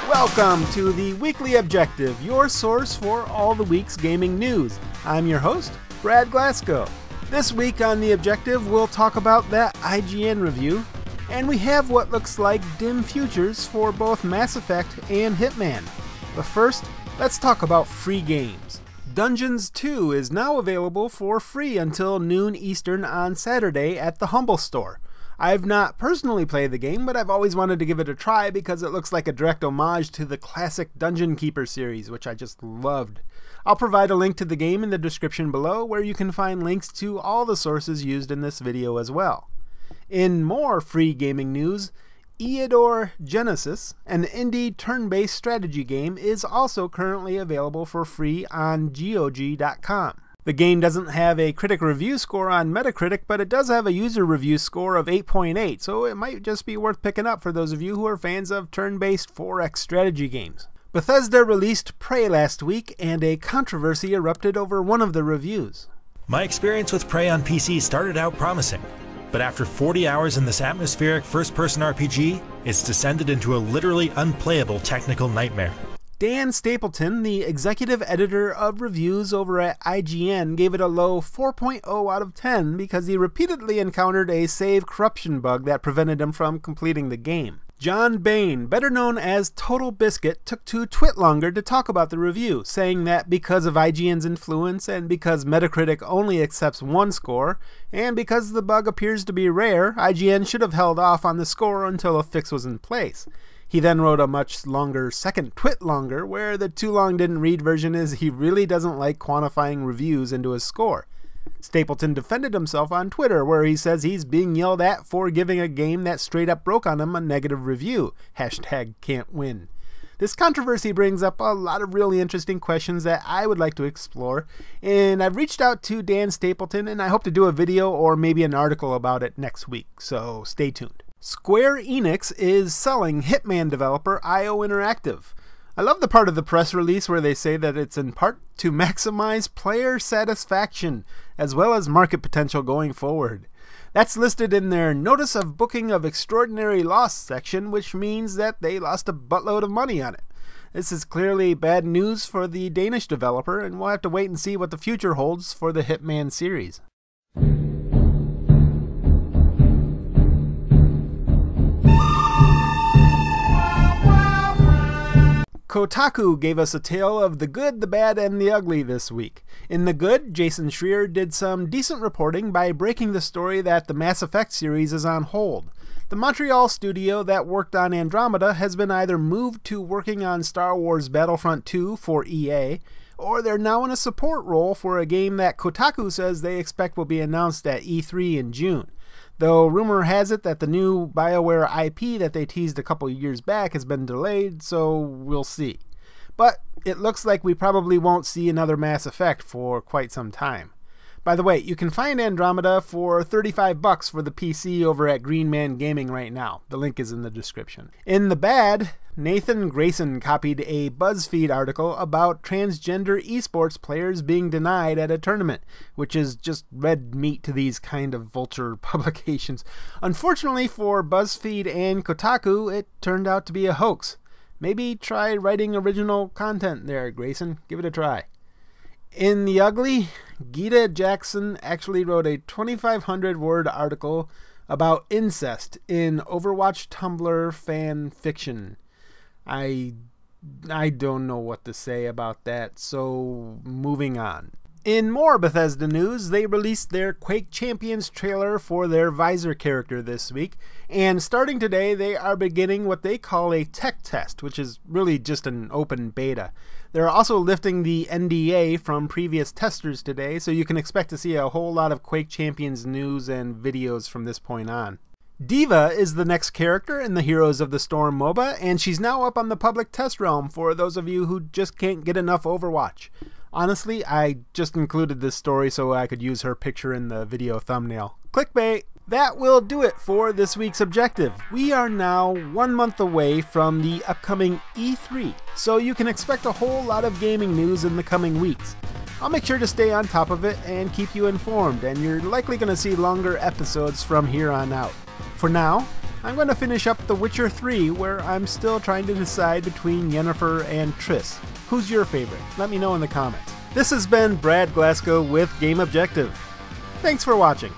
Welcome to the Weekly Objective, your source for all the week's gaming news. I'm your host, Brad Glasgow. This week on The Objective, we'll talk about that IGN review, and we have what looks like dim futures for both Mass Effect and Hitman. But first, let's talk about free games. Dungeons 2 is now available for free until noon Eastern on Saturday at the Humble Store. I've not personally played the game, but I've always wanted to give it a try because it looks like a direct homage to the classic Dungeon Keeper series, which I just loved. I'll provide a link to the game in the description below, where you can find links to all the sources used in this video as well. In more free gaming news, Eador Genesis, an indie turn-based strategy game, is also currently available for free on GOG.com. The game doesn't have a critic review score on Metacritic, but it does have a user review score of 8.8, so it might just be worth picking up for those of you who are fans of turn-based 4X strategy games. Bethesda released Prey last week, and a controversy erupted over one of the reviews. My experience with Prey on PC started out promising, but after 40 hours in this atmospheric first-person RPG, it's descended into a literally unplayable technical nightmare. Dan Stapleton, the executive editor of reviews over at IGN, gave it a low 4.0 out of 10 because he repeatedly encountered a save corruption bug that prevented him from completing the game. John Bain, better known as Total Biscuit, took to Twitlonger to talk about the review, saying that because of IGN's influence and because Metacritic only accepts one score, and because the bug appears to be rare, IGN should have held off on the score until a fix was in place. He then wrote a much longer second Twitlonger, where the too long didn't read version is he really doesn't like quantifying reviews into his score. Stapleton defended himself on Twitter, where he says he's being yelled at for giving a game that straight up broke on him a negative review. #can'twin. This controversy brings up a lot of really interesting questions that I would like to explore, and I've reached out to Dan Stapleton, and I hope to do a video or maybe an article about it next week, so stay tuned. Square Enix is selling Hitman developer IO Interactive. I love the part of the press release where they say that it's in part to maximize player satisfaction as well as market potential going forward. That's listed in their Notice of Booking of Extraordinary Loss section, which means that they lost a buttload of money on it. This is clearly bad news for the Danish developer, and we'll have to wait and see what the future holds for the Hitman series. Kotaku gave us a tale of the good, the bad, and the ugly this week. In the good, Jason Schreier did some decent reporting by breaking the story that the Mass Effect series is on hold. The Montreal studio that worked on Andromeda has been either moved to working on Star Wars Battlefront 2 for EA, or they're now in a support role for a game that Kotaku says they expect will be announced at E3 in June. Though rumor has it that the new BioWare IP that they teased a couple years back has been delayed, so we'll see. But it looks like we probably won't see another Mass Effect for quite some time. By the way, you can find Andromeda for $35 for the PC over at Green Man Gaming right now. The link is in the description. In the bad, Nathan Grayson copied a BuzzFeed article about transgender esports players being denied at a tournament, which is just red meat to these kind of vulture publications. Unfortunately for BuzzFeed and Kotaku, it turned out to be a hoax. Maybe try writing original content there, Grayson. Give it a try. In the ugly, Gita Jackson actually wrote a 2,500-word article about incest in Overwatch Tumblr fan fiction. I don't know what to say about that, so moving on. In more Bethesda news, they released their Quake Champions trailer for their Visor character this week, and starting today they are beginning what they call a tech test, which is really just an open beta. They're also lifting the NDA from previous testers today, so you can expect to see a whole lot of Quake Champions news and videos from this point on. D.Va is the next character in the Heroes of the Storm MOBA, and she's now up on the public test realm for those of you who just can't get enough Overwatch. Honestly, I just included this story so I could use her picture in the video thumbnail. Clickbait! That will do it for this week's Objective. We are now 1 month away from the upcoming E3, so you can expect a whole lot of gaming news in the coming weeks. I'll make sure to stay on top of it and keep you informed, and you're likely going to see longer episodes from here on out. For now, I'm going to finish up The Witcher 3, where I'm still trying to decide between Yennefer and Triss. Who's your favorite? Let me know in the comments. This has been Brad Glasgow with Game Objective. Thanks for watching.